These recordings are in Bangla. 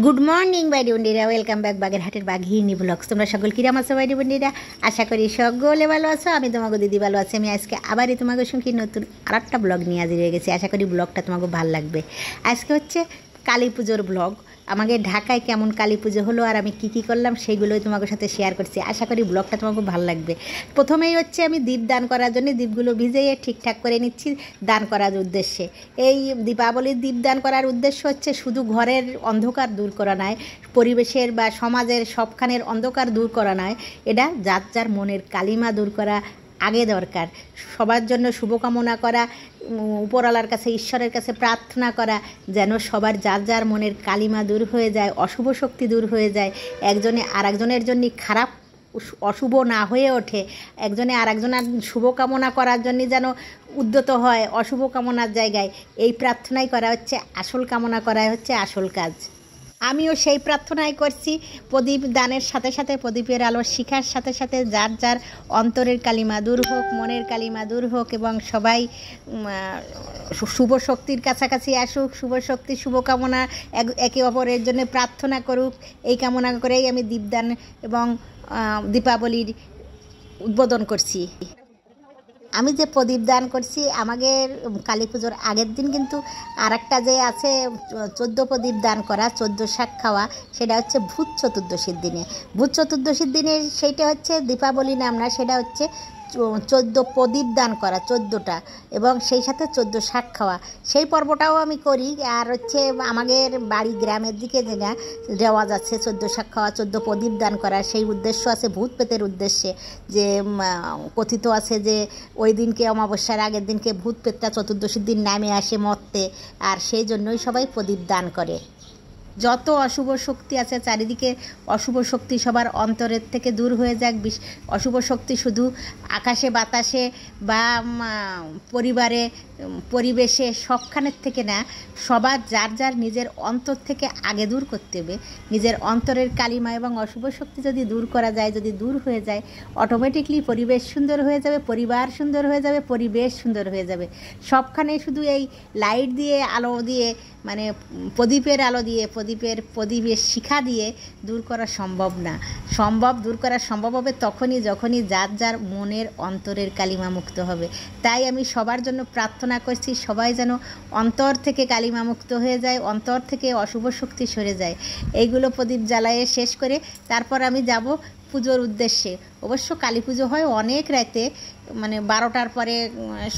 গুড মর্নিং বাইরে বন্ধুরা, ওয়েলকাম ব্যাক বাগেরহাটের বাঘিনী ব্লগস। তোমরা সকল কিরাম আছো বাইরে বন্ধুরা? আশা করি সকলে ভালো আছো। আমি তোমাকে দিদি ভালো আছি। আমি আজকে আবারই তোমাকে সঙ্গে নতুন আর একটা ব্লগ নিয়ে হাজির হয়ে গেছি। আশা করি ব্লগটা তোমাকে ভালো লাগবে। আজকে হচ্ছে কালী পুজোর ব্লগ। আমাদের ঢাকায় কেমন কালী পুজো হলো আর আমি কী কী করলাম সেইগুলোই তোমাদের সাথে শেয়ার করছি। আশা করি ব্লগটা তোমাকে ভালো লাগবে। প্রথমেই হচ্ছে আমি দীপ দান করার জন্য দীপগুলো ভিজিয়ে ঠিকঠাক করে নিচ্ছি দান করার উদ্দেশ্যে। এই দীপাবলির দীপ দান করার উদ্দেশ্য হচ্ছে শুধু ঘরের অন্ধকার দূর করা নয়, পরিবেশের বা সমাজের সবখানের অন্ধকার দূর করা নয়, এটা যার যার মনের কালিমা দূর করা আগে দরকার। সবার জন্য শুভকামনা করা, উপরওয়ালার কাছে ঈশ্বরের কাছে প্রার্থনা করা যেন সবার যার যার মনের কালিমা দূর হয়ে যায়, অশুভ শক্তি দূর হয়ে যায়, একজনে আর একজনের জন্য খারাপ অশুভ না হয়ে ওঠে, একজনে আর একজনের শুভকামনা করার জন্য যেন উদ্যত হয় অশুভ কামনার জায়গায়। এই প্রার্থনাই করা হচ্ছে আসল, কামনা করা হচ্ছে আসল কাজ। আমিও সেই প্রার্থনাই করছি। প্রদীপ দানের সাথে সাথে, প্রদীপের আলো শিখার সাথে সাথে যার যার অন্তরের কালিমা দূর হোক, মনের কালিমা দূর হোক এবং সবাই শুভ শক্তির কাছাকাছি আসুক, শুভ শক্তির শুভকামনা একে অপরের জন্য প্রার্থনা করুক। এই কামনা করেই আমি দীপদান এবং দীপাবলির উদ্বোধন করছি। আমি যে প্রদীপ দান করছি আমাদের কালী পুজোর আগের দিন কিন্তু আর একটা যে আছে 14 প্রদীপ দান করা, 14 শাক খাওয়া, সেটা হচ্ছে ভূত চতুর্দশীর দিনে। ভূত চতুর্দশীর দিনে সেইটা হচ্ছে দীপাবলি নাম না, সেটা হচ্ছে 14 প্রদীপ দান করা, 14টা, এবং সেই সাথে 14 শাক খাওয়া। সেই পর্বটাও আমি করি। আর হচ্ছে আমাদের বাড়ি গ্রামের দিকে যেটা রেওয়াজ আছে 14 শাক খাওয়া, 14 প্রদীপ দান করা, সেই উদ্দেশ্য আছে ভূত পেতের উদ্দেশ্যে। যে কথিত আছে যে ওই দিনকে অমাবস্যার আগের দিনকে ভূত পেতটা চতুর্দশীর দিন নামে আসে মরতে, আর সেই জন্যই সবাই প্রদীপ দান করে। যত অশুভ শক্তি আছে চারিদিকে, অশুভ শক্তি সবার অন্তরের থেকে দূর হয়ে যাক। অশুভ শক্তি শুধু আকাশে বাতাসে বা পরিবারে পরিবেশে সবখানের থেকে না, সবার যার যার নিজের অন্তর থেকে আগে দূর করতে হবে। নিজের অন্তরের কালিমা এবং অশুভ শক্তি যদি দূর করা যায়, যদি দূর হয়ে যায়, অটোমেটিকলি পরিবেশ সুন্দর হয়ে যাবে, পরিবার সুন্দর হয়ে যাবে, পরিবেশ সুন্দর হয়ে যাবে। সবখানে শুধু এই লাইট দিয়ে, আলো দিয়ে, মানে প্রদীপের আলো দিয়ে, প্রদীপের শিখা দিয়ে দূর করা সম্ভব না। দূর করা সম্ভব হবে তখনই যখনই যার যার মনের অন্তরের কালিমা মুক্ত হবে। তাই আমি সবার জন্য প্রার্থনা করছি, সবাই যেন অন্তর থেকে কালিমা মুক্ত হয়ে যায়, অন্তর থেকে অশুভ শক্তি সরে যায়। এইগুলো প্রদীপ জ্বালায়ে শেষ করে তারপর আমি যাব পুজোর উদ্দেশ্যে। অবশ্য কালী পুজো হয় অনেক রাতে, মানে 12টার পরে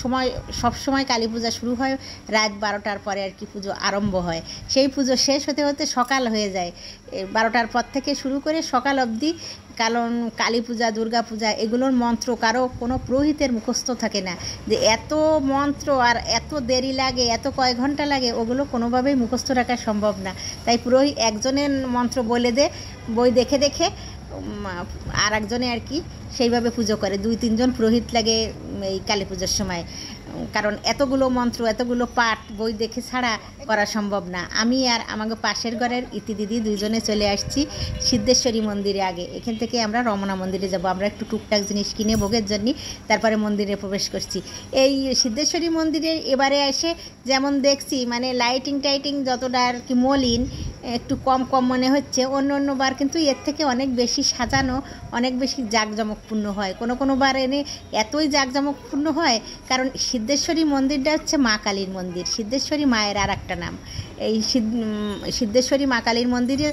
সময়, সব সময় কালী পূজা শুরু হয় রাত 12টার পরে আর কি পুজো আরম্ভ হয়। সেই পুজো শেষ হতে হতে সকাল হয়ে যায়। 12টার পর থেকে শুরু করে সকাল অবধি। কারণ কালী পূজা, দুর্গা পূজা এগুলোর মন্ত্র কারো কোনো পুরোহিতের মুখস্থ থাকে না, যে এত মন্ত্র আর এত দেরি লাগে, এত কয়েক ঘন্টা লাগে, ওগুলো কোনোভাবেই মুখস্থ রাখা সম্ভব না। তাই পুরোহিত একজনের মন্ত্র বলে দে, বই দেখে দেখে আর একজনে আর কি সেইভাবে পুজো করে। 2-3 জন পুরোহিত লাগে এই কালী পুজোর সময়, কারণ এতগুলো মন্ত্র, এতগুলো পাঠ বই দেখে ছাড়া করা সম্ভব না। আমি আর আমাকে পাশের ঘরের ইতি দিদি 2জনে চলে আসছি সিদ্ধেশ্বরী মন্দিরে। আগে এখান থেকে আমরা রমনা মন্দিরে যাব। আমরা একটু টুকটাক জিনিস কিনে ভোগের জন্য তারপরে মন্দিরে প্রবেশ করছি। এই সিদ্ধেশ্বরী মন্দিরে এবারে এসে যেমন দেখছি, মানে লাইটিং টাইটিং যতটা আর কি মলিন, একটু কম মনে হচ্ছে। অন্য বার কিন্তু এর থেকে অনেক বেশি সাজানো, অনেক বেশি জাঁকজমকপূর্ণ হয়। কোনো বার এনে এতই জাঁকজমকপূর্ণ হয়, কারণ সিদ্ধেশ্বরী মন্দিরটা হচ্ছে মা কালীর মন্দির। সিদ্ধেশ্বরী মায়ের আর একটা নাম। এই সিদ্ধেশ্বরী মা কালীর মন্দিরে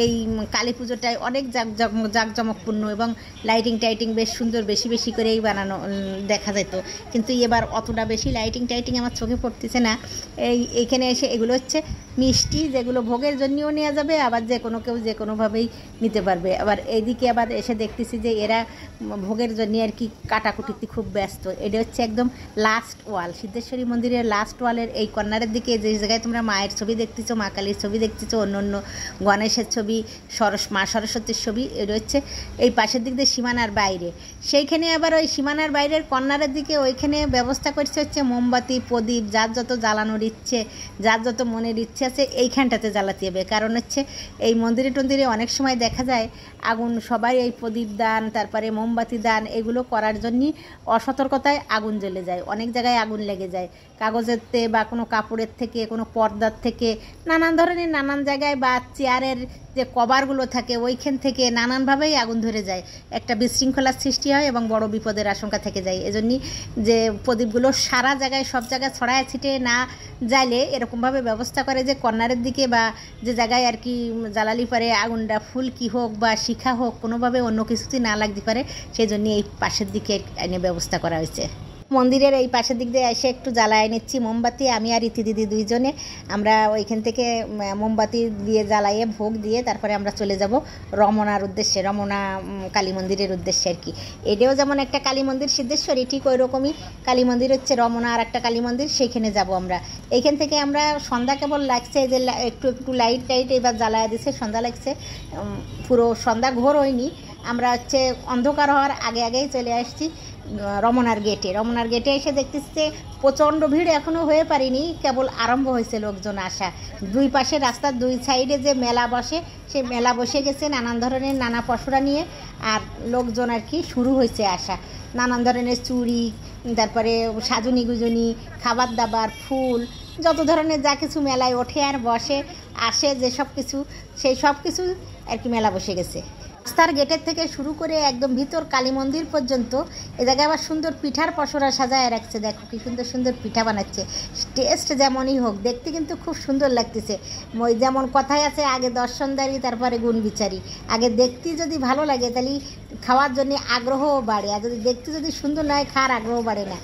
এই কালী পুজোটায় অনেক জাঁকজমকপূর্ণ এবং লাইটিং টাইটিং বেশ সুন্দর, বেশি করেই বানানো দেখা যেত। কিন্তু এবার অতটা বেশি লাইটিং টাইটিং আমার চোখে পড়তেছে না। এইখানে এসে এগুলো হচ্ছে মিষ্টি, যেগুলো ভোগের জন্যও নেওয়া যাবে, আবার কেউ যে কোনোভাবেই নিতে পারবে। আবার এইদিকে আবার এসে দেখতেছি যে এরা ভোগের জন্য আর কি কাটাকুটিতে খুব ব্যস্ত। এটা হচ্ছে একদম লাস্ট ওয়াল, সিদ্ধেশ্বরী মন্দিরের লাস্ট ওয়ালের এই কর্নারের দিকে, যে জায়গায় তোমরা মায়ের ছবি দেখতেছো, মা কালীর ছবি দেখতেছো, অন্য গণেশের ছবি, মা সরস্বতীর ছবি, এটা হচ্ছে এই পাশের দিক দিয়ে সীমানার বাইরে। সেইখানে আবার ওই সীমানার বাইরের কর্নারের দিকে ওইখানে ব্যবস্থা করছে হচ্ছে মোমবাতি, প্রদীপ, যার যত জ্বালানোর ইচ্ছে, যার যত মনের ইচ্ছে আছে এইখানটাতে জ্বালাতে হবে। কারণ হচ্ছে এই মন্দিরে টন্দিরে অনেক সময় দেখা যায় আগুন, সবাই এই প্রদীপ দান, তারপরে মোমবাতি দান এগুলো করার জন্যই অসতর্কতায় আগুন জ্বলে যায়। অনেক জায়গায় আগুন লেগে যায়, কাগজের বা কোনো কাপড়ের থেকে, কোনো পর্দার থেকে, থেকে নানান ধরনের নানান জায়গায় বা চেয়ারের যে কভারগুলো থাকে ওইখান থেকে নানানভাবেই আগুন ধরে যায়, একটা বিশৃঙ্খলার সৃষ্টি হয় এবং বড় বিপদের আশঙ্কা থেকে যায়। এজন্যই যে প্রদীপগুলো সারা জায়গায় সব জায়গায় ছড়ায় ছিটে না জ্বালে এরকমভাবে ব্যবস্থা করে যে কর্নারের দিকে বা যে জায়গায় আর কি জ্বালালি পারে আগুনটা ফুলকি হোক বা শিখা হোক কোনোভাবে অন্য কিছুতে না লাগতে পারে, সেই জন্য এই পাশের দিকে এনে ব্যবস্থা করা হয়েছে। মন্দিরের এই পাশের দিক দিয়ে এসে একটু জ্বালায় নিচ্ছি মোমবাতি, আমি আর ইতি দিদি দুইজনে। আমরা ওইখান থেকে মোমবাতি দিয়ে জ্বালাইয়ে ভোগ দিয়ে তারপরে আমরা চলে যাব রমনার উদ্দেশ্যে, রমনা কালী মন্দিরের উদ্দেশ্যে আর কি। এটাও যেমন একটা কালী মন্দির সিদ্ধেশ্বরী, ঠিক ওই রকমই কালী মন্দির হচ্ছে রমনা আর একটা কালী মন্দির, সেইখানে যাব আমরা। এইখান থেকে আমরা সন্ধ্যা কেবল লাগছে যে একটু একটু লাইট টাইট এবার জ্বালায় দিচ্ছে, সন্ধ্যা লাগছে, পুরো সন্ধ্যা ঘোর হয়নি। আমরা হচ্ছে অন্ধকার হওয়ার আগে আগেই চলে আসছি রমনার গেটে। রমনার গেটে এসে দেখতেছি যে প্রচণ্ড ভিড় এখনও হয়ে পারিনি, কেবল আরম্ভ হয়েছে লোকজন আসা। দুই পাশে রাস্তার দুই সাইডে যে মেলা বসে, সেই মেলা বসে গেছে নানান ধরনের নানা পশুরা নিয়ে, আর লোকজন আর কি শুরু হয়েছে আসা। নানান ধরনের চুড়ি, তারপরে সাজুনি গুজুনি, খাবার দাবার, ফুল, যত ধরনের যা কিছু মেলায় ওঠে আর বসে আসে যে সব কিছু, সেই সব কিছু আর কি মেলা বসে গেছে। রাস্তার গেটের থেকে শুরু করে একদম ভিতর কালী মন্দির পর্যন্ত এ জায়গায় আবার সুন্দর পিঠার পসরা সাজায় রাখছে, দেখো কি সুন্দর সুন্দর পিঠা বানাচ্ছে। টেস্ট যেমনই হোক দেখতে কিন্তু খুব সুন্দর লাগতেছে। ওই যেমন কথায় আছে, আগে দর্শনদারি তারপরে গুণ বিচারি। আগে দেখতে যদি ভালো লাগে তাহলে খাওয়ার জন্য আগ্রহও বাড়ে, আর যদি দেখতে যদি সুন্দর নয় খাওয়ার আগ্রহ বাড়ে না।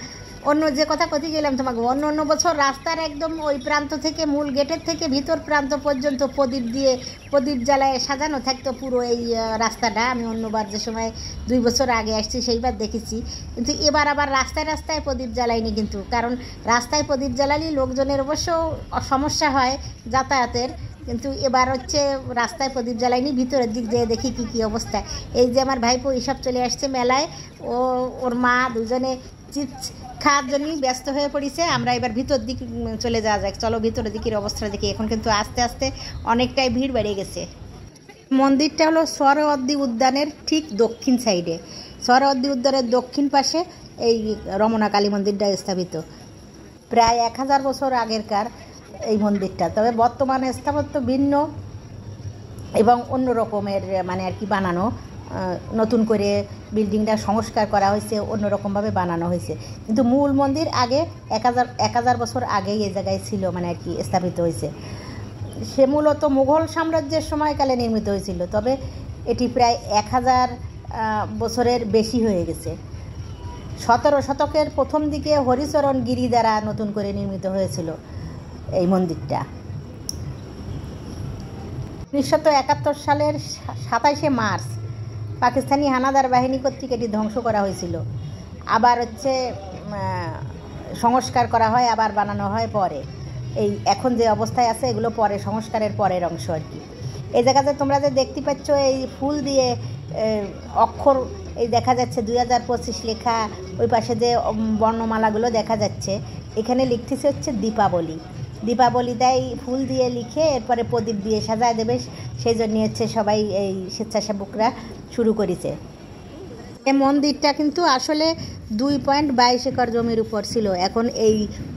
অন্য যে কথা কথি গেলাম তোমাকে, অন্য বছর রাস্তার একদম ওই প্রান্ত থেকে মূল গেটের থেকে ভিতর প্রান্ত পর্যন্ত প্রদীপ জ্বালায় সাজানো থাকতো পুরো এই রাস্তাটা। আমি অন্যবার যে সময় 2 বছর আগে আসছি সেইবার দেখেছি, কিন্তু এবার আবার রাস্তায় রাস্তায় প্রদীপ জ্বালায়নি কিন্তু, কারণ রাস্তায় প্রদীপ জ্বালালেই লোকজনের অবশ্য সমস্যা হয় যাতায়াতের, কিন্তু এবার হচ্ছে রাস্তায় প্রদীপ জ্বালায়নি, ভিতরের দিক যেয়ে দেখি কী অবস্থা। এই যে আমার ভাইপো এইসব চলে আসছে মেলায়, ওর মা দুজনে চিপস খাওয়ার জন্যই ব্যস্ত হয়ে পড়েছে। আমরা এবার ভিতর দিক চলে যাওয়া যাক, চলো ভিতরের দিকের অবস্থা দেখি। এখন কিন্তু আস্তে আস্তে অনেকটাই ভিড় বেড়ে গেছে। মন্দিরটা হলো সোহরাওয়ার্দী উদ্যানের ঠিক দক্ষিণ সাইডে, সোহরাওয়ার্দী উদ্যানের দক্ষিণ পাশে এই রমনা কালী মন্দিরটা স্থাপিত। প্রায় 1000 বছর আগেরকার এই মন্দিরটা, তবে বর্তমানে স্থাপত্য ভিন্ন এবং অন্য রকমের মানে আর কি বানানো, নতুন করে বিল্ডিংটা সংস্কার করা হয়েছে, অন্যরকমভাবে বানানো হয়েছে, কিন্তু মূল মন্দির আগে 1000 বছর আগেই এই জায়গায় ছিল, মানে আর কি স্থাপিত হয়েছে। সে মূলত মুঘল সাম্রাজ্যের সময়কালে নির্মিত হয়েছিল, তবে এটি প্রায় 1000 বছরের বেশি হয়ে গেছে। 17 শতকের প্রথম দিকে হরিচরণ গিরি দ্বারা নতুন করে নির্মিত হয়েছিল এই মন্দিরটা। 1971 সালের 27শে মার্চ পাকিস্তানি হানাদার বাহিনী কর্তৃক এটি ধ্বংস করা হয়েছিল। আবার হচ্ছে সংস্কার করা হয়, আবার বানানো হয় পরে। এই এখন যে অবস্থায় আছে এগুলো পরে সংস্কারের পরের অংশ আর কি। এই জায়গাতে তোমরা যে দেখতে পাচ্ছ এই ফুল দিয়ে অক্ষর এই দেখা যাচ্ছে 2025 লেখা, ওই পাশে যে বর্ণমালাগুলো দেখা যাচ্ছে, এখানে লিখতেছে হচ্ছে দীপাবলিটাই ফুল দিয়ে লিখে এরপরে প্রদীপ দিয়ে সাজায় দেবে, সেই জন্য হচ্ছে সবাই এই স্বেচ্ছাসেবকরা শুরু করেছে। এই মন্দিরটা কিন্তু আসলে 2.22 একর জমির উপর ছিল। এখন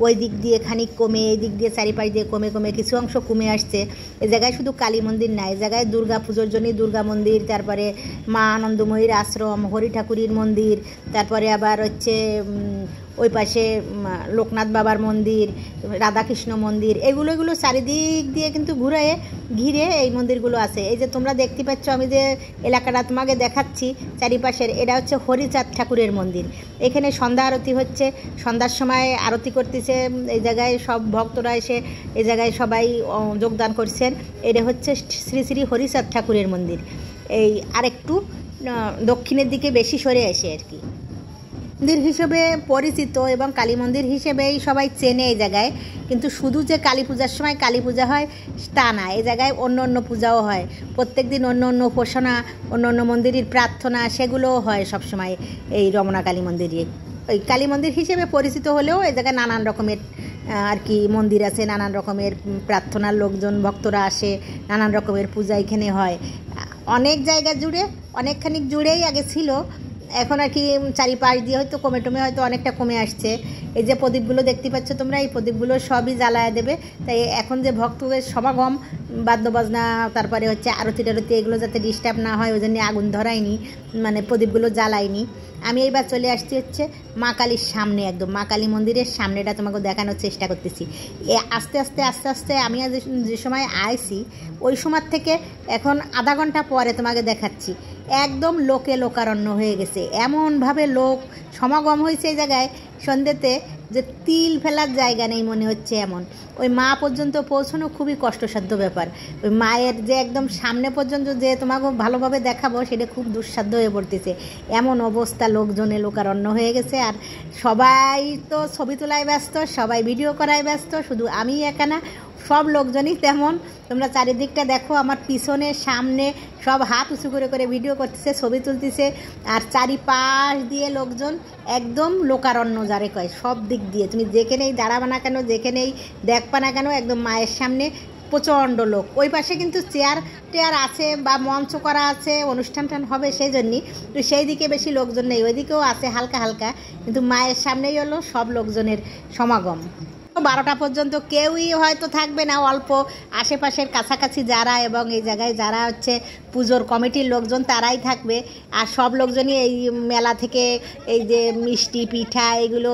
ওই দিক দিয়ে খানিক কমে, এই দিক দিয়ে চারিপাশ দিয়ে কমে কমে কিছু অংশ কমে আসছে। এই জায়গায় শুধু কালী মন্দির না, এই জায়গায় দুর্গা পুজোর জন্যই দুর্গা মন্দির, তারপরে মা আনন্দময়ীর আশ্রম, হরি ঠাকুরের মন্দির, তারপরে আবার হচ্ছে ওই পাশে লোকনাথ বাবার মন্দির, রাধাকৃষ্ণ মন্দির, এগুলো চারিদিক দিয়ে কিন্তু ঘিরে এই মন্দিরগুলো আছে। এই যে তোমরা দেখতে পাচ্ছ, আমি যে এলাকাটা তোমাকে দেখাচ্ছি চারিপাশের, এটা হচ্ছে হরিচাঁদ ঠাকুরের মন্দির। এখানে সন্ধ্যা আরতি হচ্ছে, সন্ধ্যার সময় আরতি করতেছে, এই জায়গায় সব ভক্তরা এসে এই জায়গায় সবাই যোগদান করছেন। এটা হচ্ছে শ্রী শ্রী হরিচাঁদ ঠাকুরের মন্দির, এই আরেকটু দক্ষিণের দিকে বেশি সরে আসে আর কি। মন্দির হিসেবে পরিচিত এবং কালী মন্দির হিসেবেই সবাই চেনে এই জায়গায়, কিন্তু শুধু যে কালী পূজার সময় কালী পূজা হয় তা না, এই জায়গায় অন্য পূজাও হয়। প্রত্যেক দিন অন্য উপাসনা, অন্য মন্দিরের প্রার্থনা, সেগুলোও হয় সবসময় এই রমনা কালী মন্দিরে। ওই কালী মন্দির হিসেবে পরিচিত হলেও এই জায়গায় নানান রকমের আর কি মন্দির আছে, নানান রকমের প্রার্থনার লোকজন ভক্তরা আসে, নানান রকমের পূজা এখানে হয়। অনেক জায়গা জুড়ে, অনেকখানি জুড়েই আগে ছিল এখন আর কি চারিপাশ দিয়ে হয়তো কমে টমে হয়তো অনেকটা কমে আসছে। এই যে প্রদীপগুলো দেখতে পাচ্ছ তোমরা, এই প্রদীপগুলো সবই জ্বালায় দেবে। তাই এখন যে ভক্তদের সমাগম, বাদ্যবাজনা, তারপরে হচ্ছে আরতি টারতি, এগুলো যাতে ডিস্টার্ব না হয় ওই জন্য আগুন ধরায়নি, মানে প্রদীপগুলো জ্বালায়নি। আমি এইবার চলে আসছি হচ্ছে মা কালীর সামনে, একদম মা কালী মন্দিরের সামনেটা তোমাকে দেখানোর চেষ্টা করতেছি। আস্তে আস্তে আস্তে আস্তে আমি যে সময় আইছি ওই সময় থেকে এখন আধা ঘন্টা পরে তোমাকে দেখাচ্ছি, একদম লোকে লোকারণ্য হয়ে গেছে। এমনভাবে লোক সমাগম হয়েছে এই জায়গায় সন্ধ্যেতে যে তিল ফেলার জায়গা নেই মনে হচ্ছে এমন। ওই মা পর্যন্ত পৌঁছানো খুবই কষ্টসাধ্য ব্যাপার। ওই মায়ের যে একদম সামনে পর্যন্ত যে তোমাকে ভালোভাবে দেখাবো সেটা খুব দুঃসাধ্য হয়ে পড়তেছে, এমন অবস্থা, লোকজনে লোকারণ্য হয়ে গেছে। আর সবাই তো ছবি তোলায় ব্যস্ত, সবাই ভিডিও করায় ব্যস্ত, শুধু আমি একা না, সব লোকজনই তেমন। তোমরা চারিদিকটা দেখো, আমার পিছনে সামনে সব হাত উঁচু করে করে ভিডিও করতেছে, ছবি তুলতেছে। আর চারিপাশ দিয়ে লোকজন, একদম লোকারণ্য যারে কয়, সব দিক দিয়ে তুমি যেখানেই দাঁড়াবা না কেন, যেখানেই দেখবা না কেন, একদম মায়ের সামনে প্রচণ্ড লোক। ওই পাশে কিন্তু চেয়ার টেয়ার আছে বা মঞ্চ করা আছে, অনুষ্ঠান টান হবে, সেই জন্যই তো সেই দিকে বেশি লোকজন নেই, ওইদিকেও আছে হালকা হালকা, কিন্তু মায়ের সামনেই হলো সব লোকজনের সমাগম। 12টা পর্যন্ত কেউই হয়তো থাকবে না, অল্প আশেপাশের কাছাকাছি যারা এবং এই জায়গায় যারা হচ্ছে পুজোর কমিটির লোকজন তারাই থাকবে। আর সব লোকজনই এই মেলা থেকে এই যে মিষ্টি পিঠা এগুলো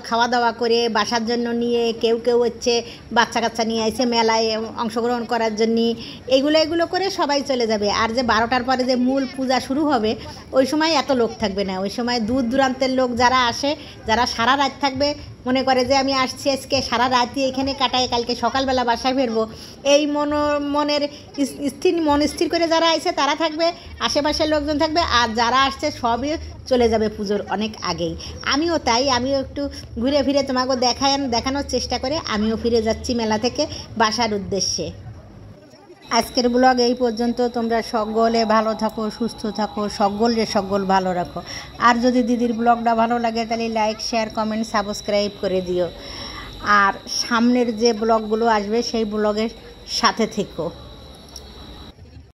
খাওয়া দাওয়া করে বাসার জন্য নিয়ে, কেউ কেউ হচ্ছে বাচ্চা কাচ্চা নিয়ে আসে মেলায় অংশগ্রহণ করার জন্য, এগুলো করে সবাই চলে যাবে। আর যে 12টার পরে যে মূল পূজা শুরু হবে ওই সময় এত লোক থাকবে না। ওই সময় দূর দূরান্তের লোক যারা আসে, যারা সারা রাত থাকবে, মনে করে যে আমি আসছি আজকে সারা রাতই এখানে কাটাই, কালকে সকালবেলা বাসায় ফিরবো, এই মন স্থির করে যারা আসে তারা থাকবে, আশেপাশের লোকজন থাকবে। আর যারা আসছে সবই চলে যাবে পুজোর অনেক আগেই। আমিও তাই, আমিও একটু ঘুরে ফিরে তোমাকে দেখানোর চেষ্টা করে আমিও ফিরে যাচ্ছি মেলা থেকে বাসার উদ্দেশ্যে। আজকের ব্লগ এই পর্যন্ত। তোমরা সকলে ভালো থাকো, সুস্থ থাকো, সকল ভালো রাখো। আর যদি দিদির ব্লগটা ভালো লাগে তাহলে লাইক, শেয়ার, কমেন্ট, সাবস্ক্রাইব করে দিও। আর সামনের যে ব্লগগুলো আসবে সেই ব্লগের সাথে থেকো।